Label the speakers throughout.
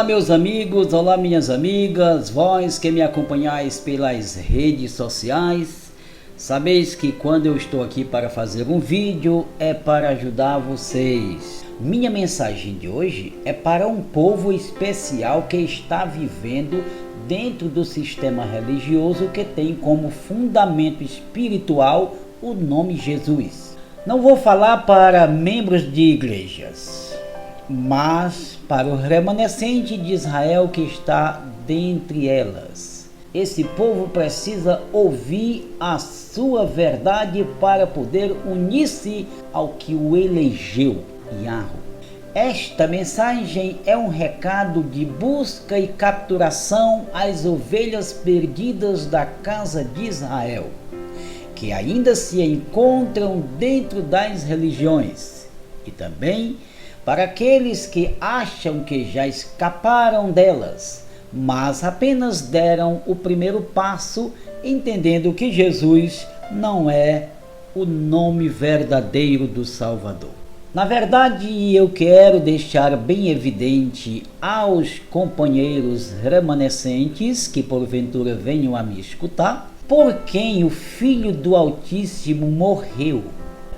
Speaker 1: Olá meus amigos, olá minhas amigas, vós que me acompanhais pelas redes sociais, sabeis que quando eu estou aqui para fazer um vídeo é para ajudar vocês. Minha mensagem de hoje é para um povo especial que está vivendo dentro do sistema religioso que tem como fundamento espiritual o nome Jesus. Não vou falar para membros de igrejas, mas para o remanescente de Israel que está dentre elas. Esse povo precisa ouvir a sua verdade para poder unir-se ao que o elegeu, Yahweh. Esta mensagem é um recado de busca e capturação às ovelhas perdidas da casa de Israel, que ainda se encontram dentro das religiões, e também para aqueles que acham que já escaparam delas, mas apenas deram o primeiro passo, entendendo que Jesus não é o nome verdadeiro do Salvador. Na verdade, eu quero deixar bem evidente aos companheiros remanescentes que porventura venham a me escutar, por quem o Filho do Altíssimo morreu.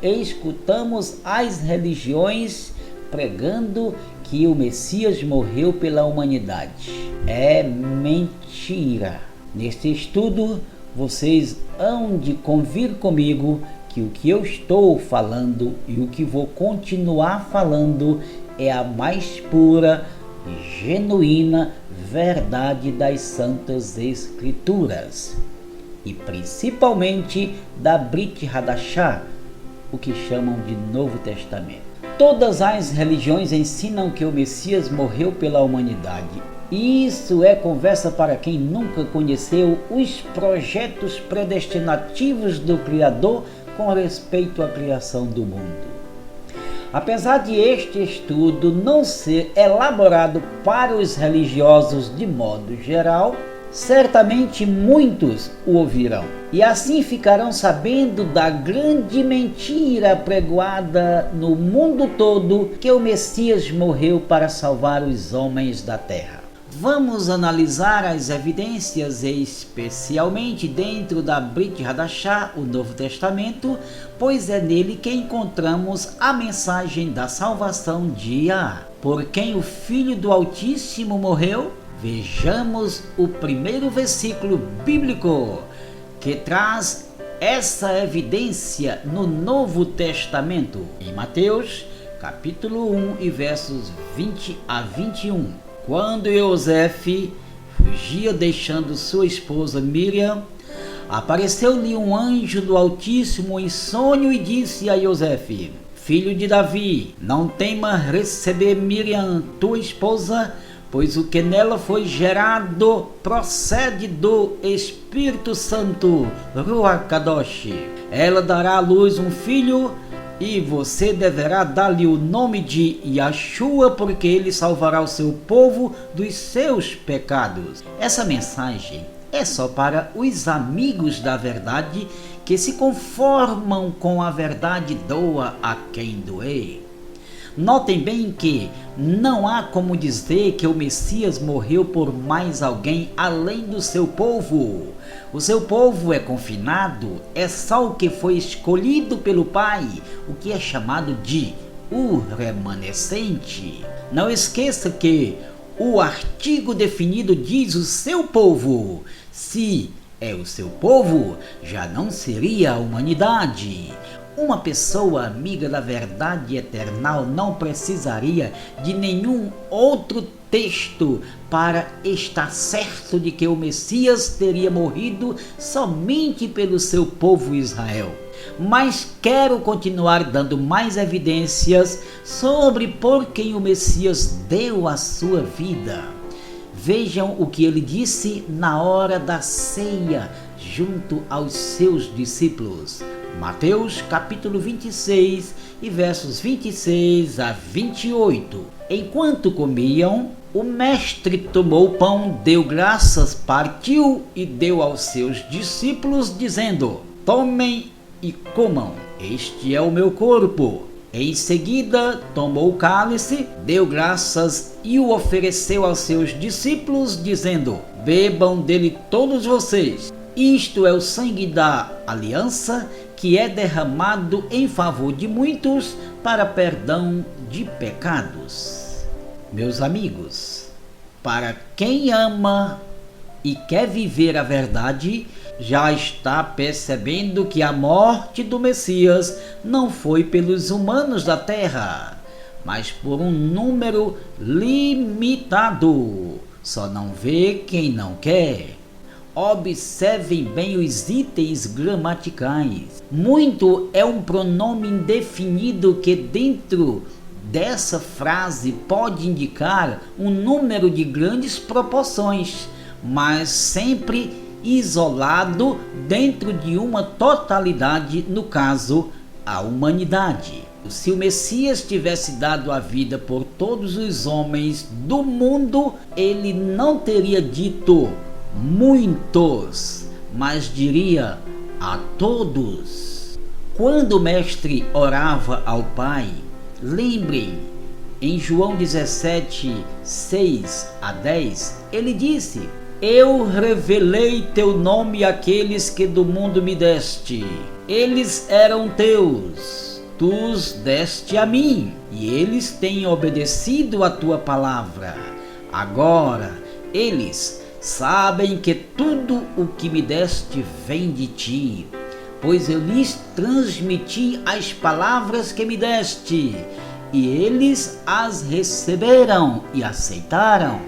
Speaker 1: Escutamos as religiões pregando que o Messias morreu pela humanidade. É mentira. Neste estudo, vocês hão de convir comigo que o que eu estou falando e o que vou continuar falando é a mais pura e genuína verdade das Santas Escrituras, e principalmente da Brit Hadashah, o que chamam de Novo Testamento. Todas as religiões ensinam que o Messias morreu pela humanidade. Isso é conversa para quem nunca conheceu os projetos predestinativos do Criador com respeito à criação do mundo. Apesar de este estudo não ser elaborado para os religiosos de modo geral, certamente muitos o ouvirão, e assim ficarão sabendo da grande mentira pregoada no mundo todo, que o Messias morreu para salvar os homens da terra. Vamos analisar as evidências, especialmente dentro da Brit Hadashah, o Novo Testamento, pois é nele que encontramos a mensagem da salvação de Yah. Por quem o Filho do Altíssimo morreu? Vejamos o primeiro versículo bíblico que traz essa evidência no Novo Testamento, em Mateus, capítulo 1 e versos 20 a 21. Quando Yosefe fugia deixando sua esposa Miriam, apareceu-lhe um anjo do Altíssimo em sonho e disse a Yosefe: Filho de Davi, não tema receber Miriam, tua esposa, pois o que nela foi gerado procede do Espírito Santo, Ruach Kadosh. Ela dará à luz um filho, e você deverá dar-lhe o nome de Yeshua, porque ele salvará o seu povo dos seus pecados. Essa mensagem é só para os amigos da verdade que se conformam com a verdade, doa a quem doer. Notem bem que não há como dizer que o Messias morreu por mais alguém além do seu povo. O seu povo é confinado, é só o que foi escolhido pelo Pai, o que é chamado de o remanescente. Não esqueça que o artigo definido diz o seu povo. Se é o seu povo, já não seria a humanidade. Uma pessoa amiga da verdade eterna não precisaria de nenhum outro texto para estar certo de que o Messias teria morrido somente pelo seu povo Israel. Mas quero continuar dando mais evidências sobre por quem o Messias deu a sua vida. Vejam o que ele disse na hora da ceia junto aos seus discípulos. Mateus capítulo 26 e versos 26 a 28. Enquanto comiam, o mestre tomou o pão, deu graças, partiu e deu aos seus discípulos, dizendo: Tomem e comam, este é o meu corpo. Em seguida, tomou o cálice, deu graças e o ofereceu aos seus discípulos, dizendo: bebam dele todos vocês. Isto é o sangue da aliança, que é derramado em favor de muitos para perdão de pecados. Meus amigos, para quem ama e quer viver a verdade, já está percebendo que a morte do Messias não foi pelos humanos da terra, mas por um número limitado. Só não vê quem não quer. Observem bem os itens gramaticais. Muito é um pronome indefinido que dentro dessa frase pode indicar um número de grandes proporções, mas sempre isolado dentro de uma totalidade, no caso, a humanidade. Se o Messias tivesse dado a vida por todos os homens do mundo, ele não teria dito muitos, mas diria a todos. Quando o mestre orava ao Pai, lembrem, em João 17, 6 a 10, ele disse: eu revelei teu nome àqueles que do mundo me deste. Eles eram teus, tu os deste a mim, e eles têm obedecido a tua palavra. Agora, eles sabem que tudo o que me deste vem de ti, pois eu lhes transmiti as palavras que me deste, e eles as receberam e aceitaram.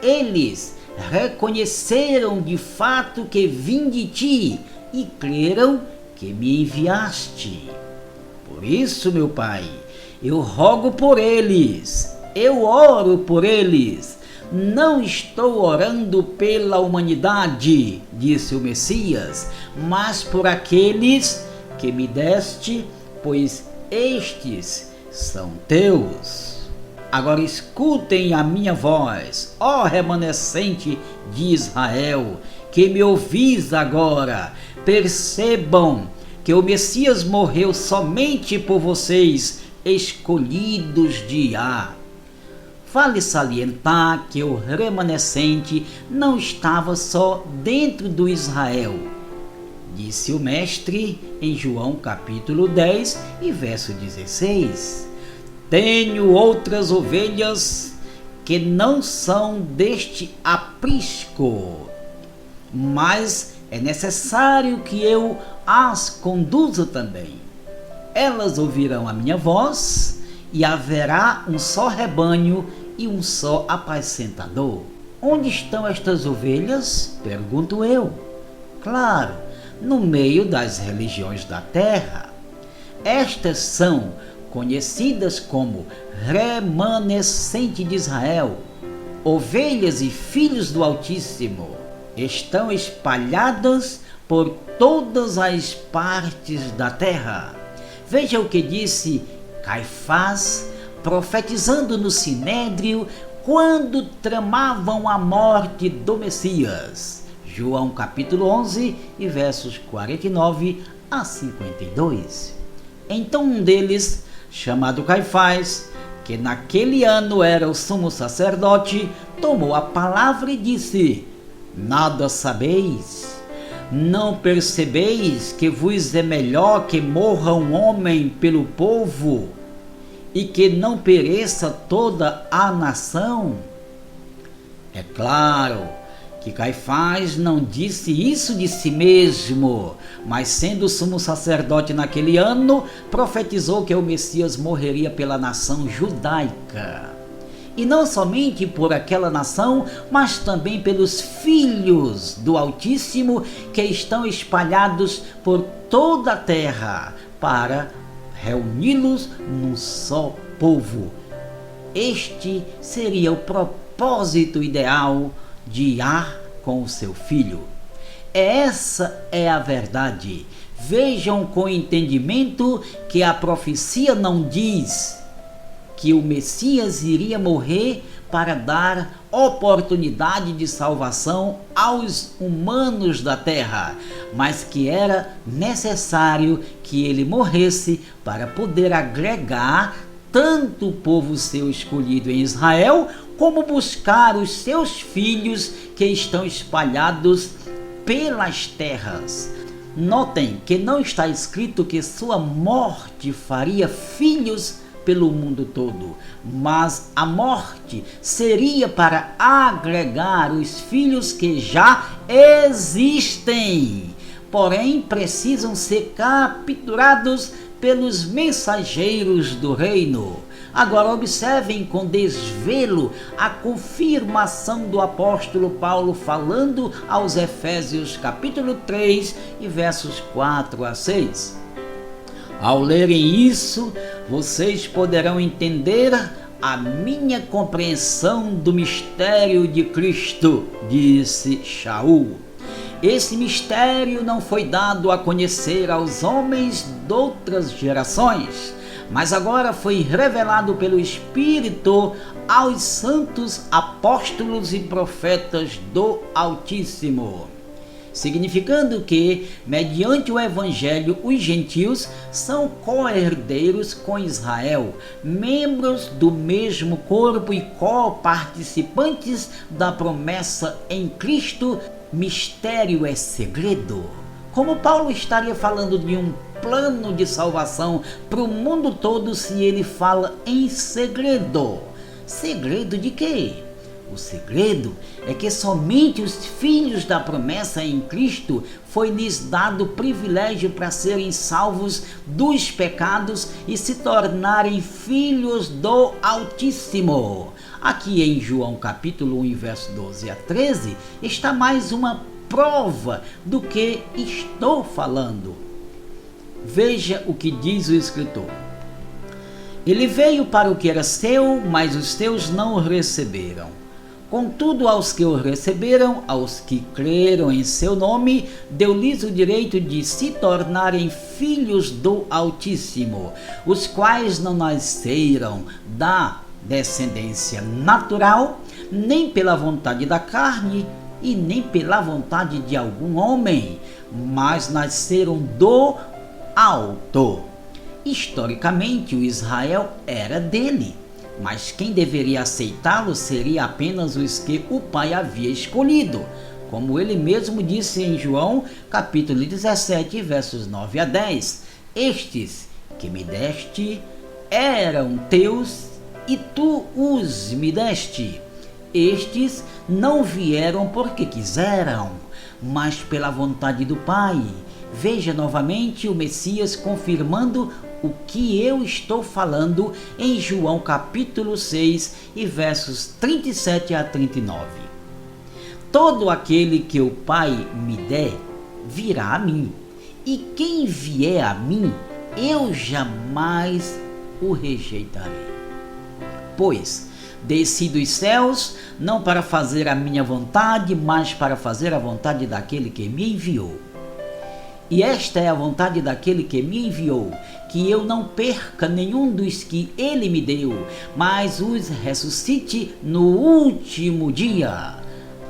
Speaker 1: Eles reconheceram de fato que vim de ti e creram que me enviaste. Por isso, meu Pai, eu rogo por eles, eu oro por eles. Não estou orando pela humanidade, disse o Messias, mas por aqueles que me deste, pois estes são teus. Agora escutem a minha voz, ó remanescente de Israel, que me ouvis agora. Percebam que o Messias morreu somente por vocês, escolhidos de Iá. Vale salientar que o remanescente não estava só dentro do Israel. Disse o mestre em João capítulo 10 e verso 16. Tenho outras ovelhas que não são deste aprisco, mas é necessário que eu as conduza também. Elas ouvirão a minha voz, e haverá um só rebanho e um só apacentador. Onde estão estas ovelhas? Pergunto eu. Claro, no meio das religiões da terra. Estas são conhecidas como remanescente de Israel, ovelhas e filhos do Altíssimo. Estão espalhadas por todas as partes da terra. Veja o que disse Caifás, profetizando no Sinédrio, quando tramavam a morte do Messias. João capítulo 11 e versos 49 a 52. Então um deles, chamado Caifás, que naquele ano era o sumo sacerdote, tomou a palavra e disse: nada sabeis? Não percebeis que vos é melhor que morra um homem pelo povo e que não pereça toda a nação? É claro que Caifás não disse isso de si mesmo, mas sendo sumo sacerdote naquele ano, profetizou que o Messias morreria pela nação judaica. E não somente por aquela nação, mas também pelos filhos do Altíssimo que estão espalhados por toda a terra, para reuni-los num só povo. Este seria o propósito ideal de Iá com o seu filho. Essa é a verdade. Vejam com entendimento que a profecia não diz que o Messias iria morrer para dar oportunidade de salvação aos humanos da terra, mas que era necessário que ele morresse para poder agregar tanto o povo seu escolhido em Israel, como buscar os seus filhos que estão espalhados pelas terras. Notem que não está escrito que sua morte faria filhos pelo mundo todo, mas a morte seria para agregar os filhos que já existem, porém precisam ser capturados pelos mensageiros do reino. Agora observem com desvelo a confirmação do apóstolo Paulo falando aos Efésios capítulo 3 e versos 4 a 6. Ao lerem isso, vocês poderão entender a minha compreensão do mistério de Cristo, disse Shaul. Esse mistério não foi dado a conhecer aos homens de outras gerações, mas agora foi revelado pelo Espírito aos santos apóstolos e profetas do Altíssimo, significando que, mediante o Evangelho, os gentios são co-herdeiros com Israel, membros do mesmo corpo e co-participantes da promessa em Cristo. Mistério é segredo. Como Paulo estaria falando de um plano de salvação para o mundo todo se ele fala em segredo? Segredo de quê? O segredo é que somente os filhos da promessa em Cristo foi-lhes dado o privilégio para serem salvos dos pecados e se tornarem filhos do Altíssimo. Aqui em João capítulo 1, verso 12 a 13, está mais uma prova do que estou falando. Veja o que diz o escritor. Ele veio para o que era seu, mas os seus não o receberam. Contudo, aos que o receberam, aos que creram em seu nome, deu-lhes o direito de se tornarem filhos do Altíssimo, os quais não nasceram da descendência natural, nem pela vontade da carne e nem pela vontade de algum homem, mas nasceram do alto. Historicamente, o Israel era dele, mas quem deveria aceitá-lo seria apenas os que o Pai havia escolhido, como ele mesmo disse em João capítulo 17, versos 9 a 10. Estes que me deste eram teus e tu os me deste. Estes não vieram porque quiseram, mas pela vontade do Pai. Veja novamente o Messias confirmando o que eu estou falando em João capítulo 6 e versos 37 a 39. Todo aquele que o Pai me der virá a mim, e quem vier a mim, eu jamais o rejeitarei. Pois desci dos céus, não para fazer a minha vontade, mas para fazer a vontade daquele que me enviou. E esta é a vontade daquele que me enviou, que eu não perca nenhum dos que ele me deu, mas os ressuscite no último dia.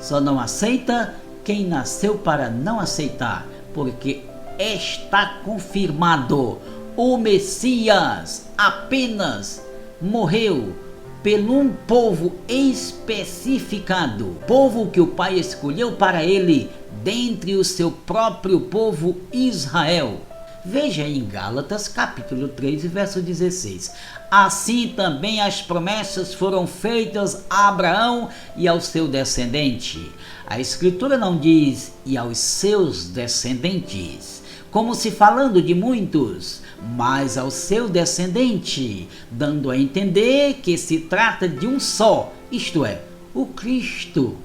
Speaker 1: Só não aceita quem nasceu para não aceitar, porque está confirmado: o Messias apenas morreu pelo um povo especificado, povo que o Pai escolheu para ele, dentre o seu próprio povo Israel. Veja em Gálatas capítulo 3, verso 16. Assim também as promessas foram feitas a Abraão e ao seu descendente. A Escritura não diz e aos seus descendentes, como se falando de muitos, mas ao seu descendente, dando a entender que se trata de um só, isto é, o Cristo.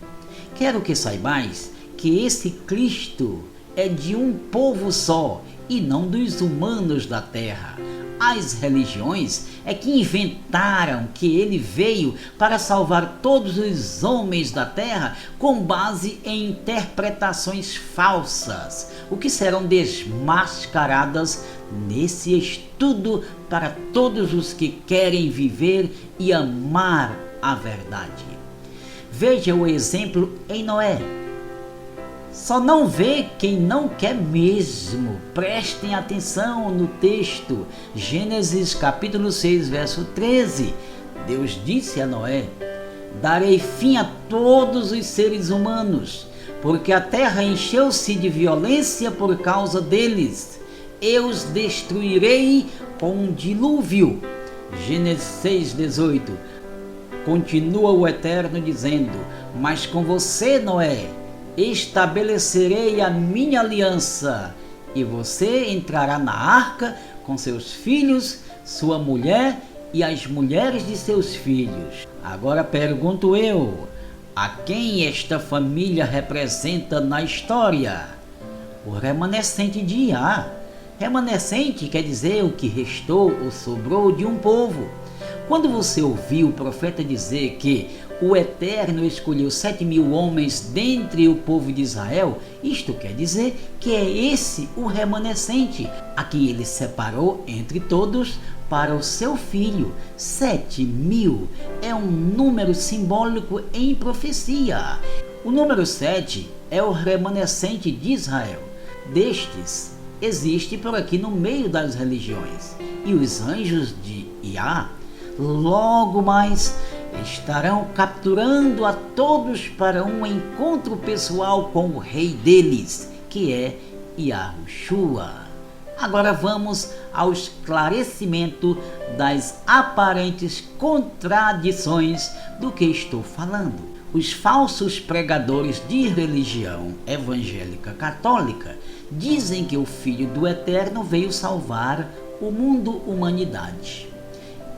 Speaker 1: Quero que saibais que esse Cristo é de um povo só e não dos humanos da terra. As religiões é que inventaram que ele veio para salvar todos os homens da terra com base em interpretações falsas, o que serão desmascaradas nesse estudo para todos os que querem viver e amar a verdade. Veja o exemplo em Noé. Só não vê quem não quer mesmo. Prestem atenção no texto. Gênesis capítulo 6, verso 13. Deus disse a Noé: darei fim a todos os seres humanos, porque a terra encheu-se de violência por causa deles. Eu os destruirei com um dilúvio. Gênesis 6, 18. Continua o Eterno dizendo: mas com você, Noé, estabelecerei a minha aliança, e você entrará na arca com seus filhos, sua mulher e as mulheres de seus filhos. Agora pergunto eu, a quem esta família representa na história? O remanescente de Iá. Remanescente quer dizer o que restou ou sobrou de um povo. Quando você ouviu o profeta dizer que o Eterno escolheu 7.000 homens dentre o povo de Israel, isto quer dizer que é esse o remanescente, a quem ele separou entre todos para o seu filho. 7.000 é um número simbólico em profecia. O número 7 é o remanescente de Israel. Destes, existe por aqui no meio das religiões. E os anjos de Iá, logo mais, estarão capturando a todos para um encontro pessoal com o rei deles, que é Yahushua. Agora vamos ao esclarecimento das aparentes contradições do que estou falando. Os falsos pregadores de religião evangélica católica dizem que o Filho do Eterno veio salvar o mundo, humanidade.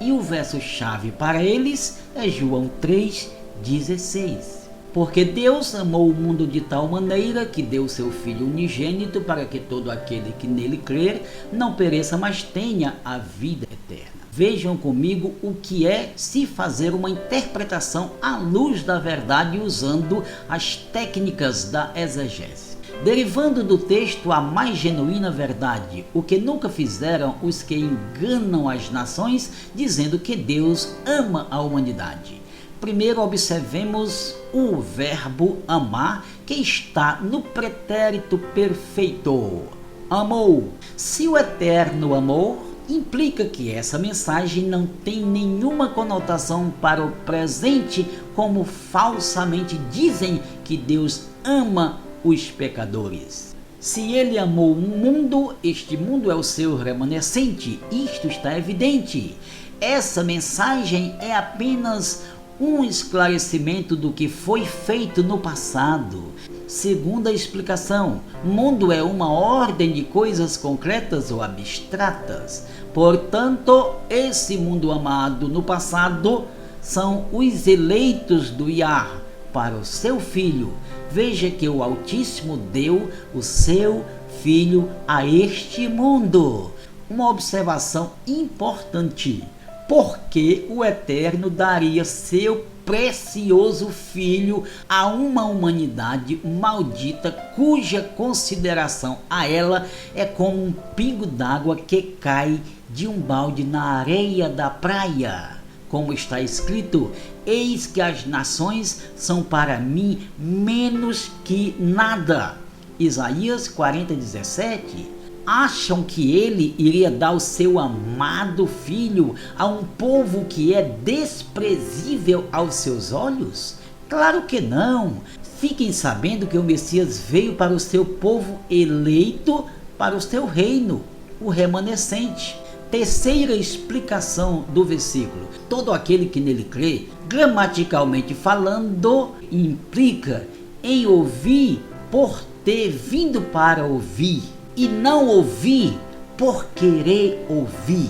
Speaker 1: E o verso-chave para eles é João 3,16. Porque Deus amou o mundo de tal maneira que deu seu Filho unigênito para que todo aquele que nele crer não pereça, mas tenha a vida eterna. Vejam comigo o que é se fazer uma interpretação à luz da verdade usando as técnicas da exegese. Derivando do texto a mais genuína verdade, o que nunca fizeram os que enganam as nações, dizendo que Deus ama a humanidade. Primeiro observemos o verbo amar, que está no pretérito perfeito. Amou. Se o Eterno amou, implica que essa mensagem não tem nenhuma conotação para o presente, como falsamente dizem que Deus ama os pecadores. Se ele amou um mundo, este mundo é o seu remanescente. Isto está evidente. Essa mensagem é apenas um esclarecimento do que foi feito no passado. Segunda explicação, mundo é uma ordem de coisas concretas ou abstratas. Portanto, esse mundo amado no passado são os eleitos do Iá para o seu filho. Veja que o Altíssimo deu o seu filho a este mundo. Uma observação importante. Porque o Eterno daria seu precioso filho a uma humanidade maldita, cuja consideração a ela é como um pingo d'água que cai de um balde na areia da praia. Como está escrito: eis que as nações são para mim menos que nada. Isaías 40:17. Acham que ele iria dar o seu amado filho a um povo que é desprezível aos seus olhos? Claro que não. Fiquem sabendo que o Messias veio para o seu povo eleito, para o seu reino, o remanescente. Terceira explicação do versículo: todo aquele que nele crê, gramaticalmente falando, implica em ouvir por ter vindo para ouvir, e não ouvir por querer ouvir.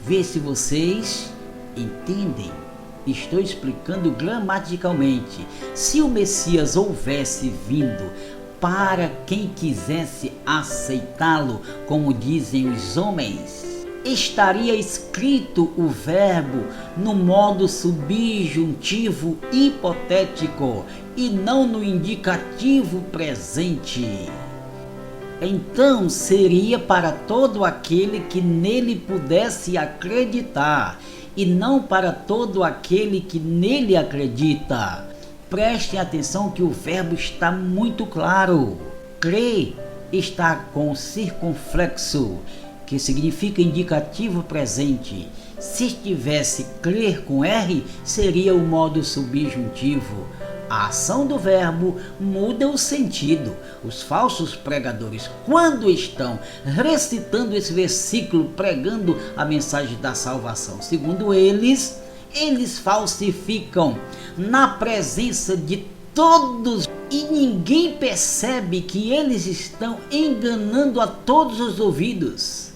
Speaker 1: Vê se vocês entendem. Estou explicando gramaticalmente. Se o Messias houvesse vindo para quem quisesse aceitá-lo, como dizem os homens, estaria escrito o verbo no modo subjuntivo hipotético e não no indicativo presente. Então seria para todo aquele que nele pudesse acreditar. e não para todo aquele que nele acredita. Prestem atenção que o verbo está muito claro. Crer está com circunflexo, que significa indicativo presente. Se estivesse crer com R, seria o modo subjuntivo. A ação do verbo muda o sentido. Os falsos pregadores, quando estão recitando esse versículo, pregando a mensagem da salvação, segundo eles falsificam na presença de todos e ninguém percebe que eles estão enganando a todos os ouvidos.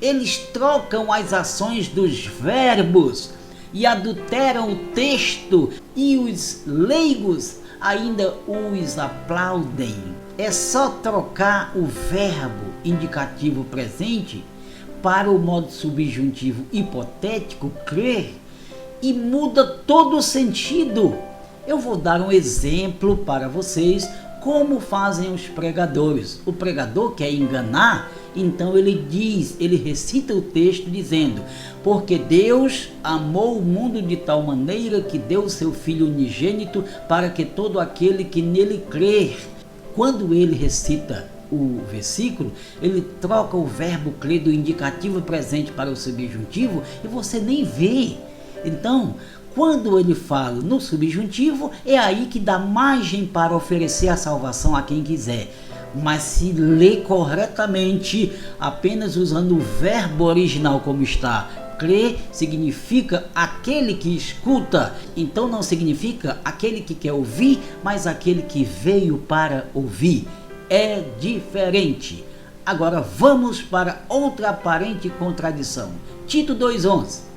Speaker 1: Eles trocam as ações dos verbos e adulteram o texto, e os leigos ainda os aplaudem. É só trocar o verbo indicativo presente para o modo subjuntivo hipotético, crer, e muda todo o sentido. Eu vou dar um exemplo para vocês como fazem os pregadores. O pregador quer enganar, então ele recita o texto dizendo: porque Deus amou o mundo de tal maneira que deu o seu Filho unigênito para que todo aquele que nele crer. Quando ele recita o versículo, ele troca o verbo crer do indicativo presente para o subjuntivo e você nem vê. Então, quando ele fala no subjuntivo, é aí que dá margem para oferecer a salvação a quem quiser. Mas se lê corretamente, apenas usando o verbo original como está, crer significa aquele que escuta. Então não significa aquele que quer ouvir, mas aquele que veio para ouvir. É diferente. Agora vamos para outra aparente contradição. Tito 2,11.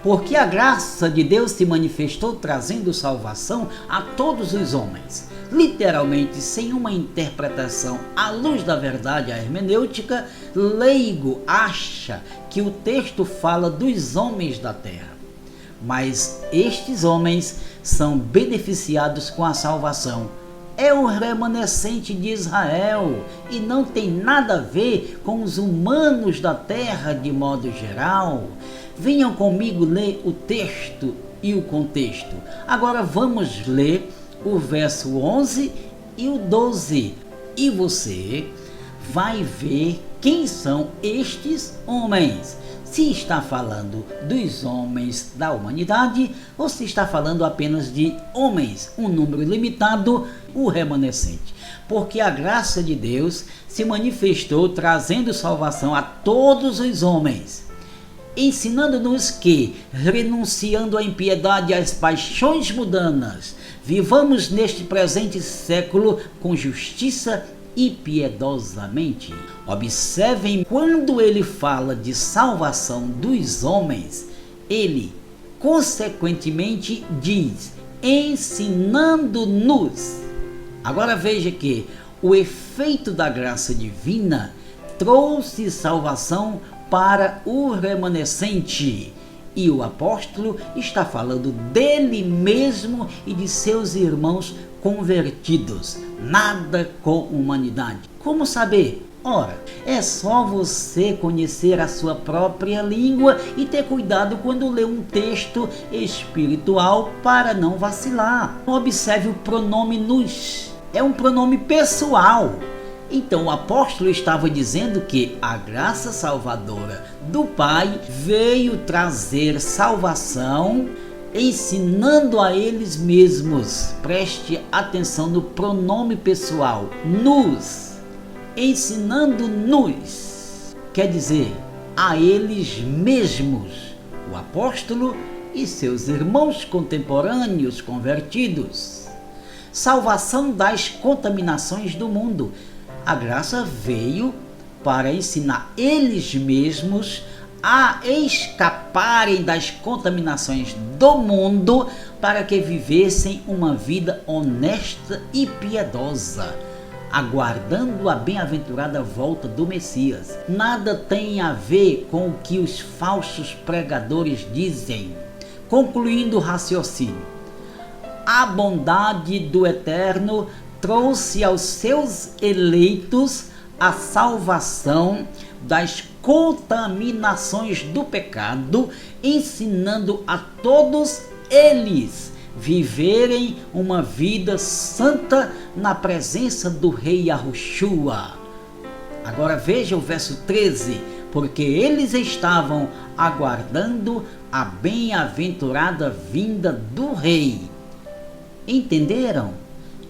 Speaker 1: Porque a graça de Deus se manifestou trazendo salvação a todos os homens. Literalmente, sem uma interpretação à luz da verdade, a hermenêutica, leigo acha que o texto fala dos homens da terra. Mas estes homens são beneficiados com a salvação. É o remanescente de Israel e não tem nada a ver com os humanos da terra de modo geral. Venham comigo ler o texto e o contexto. Agora vamos ler o verso 11 e o 12. E você vai ver quem são estes homens. Se está falando dos homens da humanidade ou se está falando apenas de homens, um número limitado, o remanescente. Porque a graça de Deus se manifestou trazendo salvação a todos os homens, ensinando-nos que, renunciando à impiedade e às paixões mundanas, vivamos neste presente século com justiça e piedosamente. Observem, quando ele fala de salvação dos homens, ele consequentemente diz, ensinando-nos. Agora veja que o efeito da graça divina trouxe salvação para o remanescente. E o apóstolo está falando dele mesmo e de seus irmãos convertidos. Nada com humanidade. Como saber? Ora, é só você conhecer a sua própria língua e ter cuidado quando lê um texto espiritual para não vacilar. Observe o pronome nos. É um pronome pessoal. Então o apóstolo estava dizendo que a graça salvadora do Pai veio trazer salvação, ensinando a eles mesmos. Preste atenção no pronome pessoal, nos, ensinando-nos, quer dizer, a eles mesmos, o apóstolo e seus irmãos contemporâneos convertidos. Salvação das contaminações do mundo. A graça veio para ensinar eles mesmos a escaparem das contaminações do mundo para que vivessem uma vida honesta e piedosa, aguardando a bem-aventurada volta do Messias. Nada tem a ver com o que os falsos pregadores dizem. Concluindo o raciocínio, a bondade do Eterno trouxe aos seus eleitos a salvação das contaminações do pecado, ensinando a todos eles viverem uma vida santa na presença do Rei Yahushua. Agora veja o verso 13, porque eles estavam aguardando a bem-aventurada vinda do Rei. Entenderam?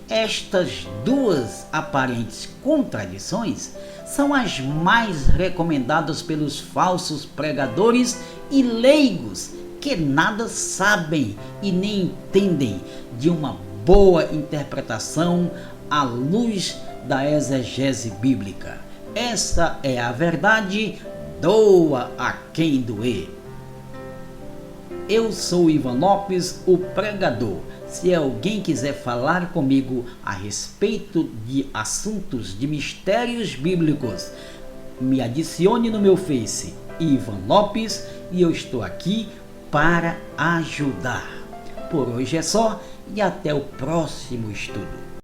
Speaker 1: Estas duas aparentes contradições são as mais recomendadas pelos falsos pregadores e leigos que nada sabem e nem entendem de uma boa interpretação à luz da exegese bíblica. Essa é a verdade, doa a quem doer. Eu sou Ivan Lopes, o pregador. Se alguém quiser falar comigo a respeito de assuntos de mistérios bíblicos, me adicione no meu Face, Ivan Lopes, e eu estou aqui para ajudar. Por hoje é só e até o próximo estudo.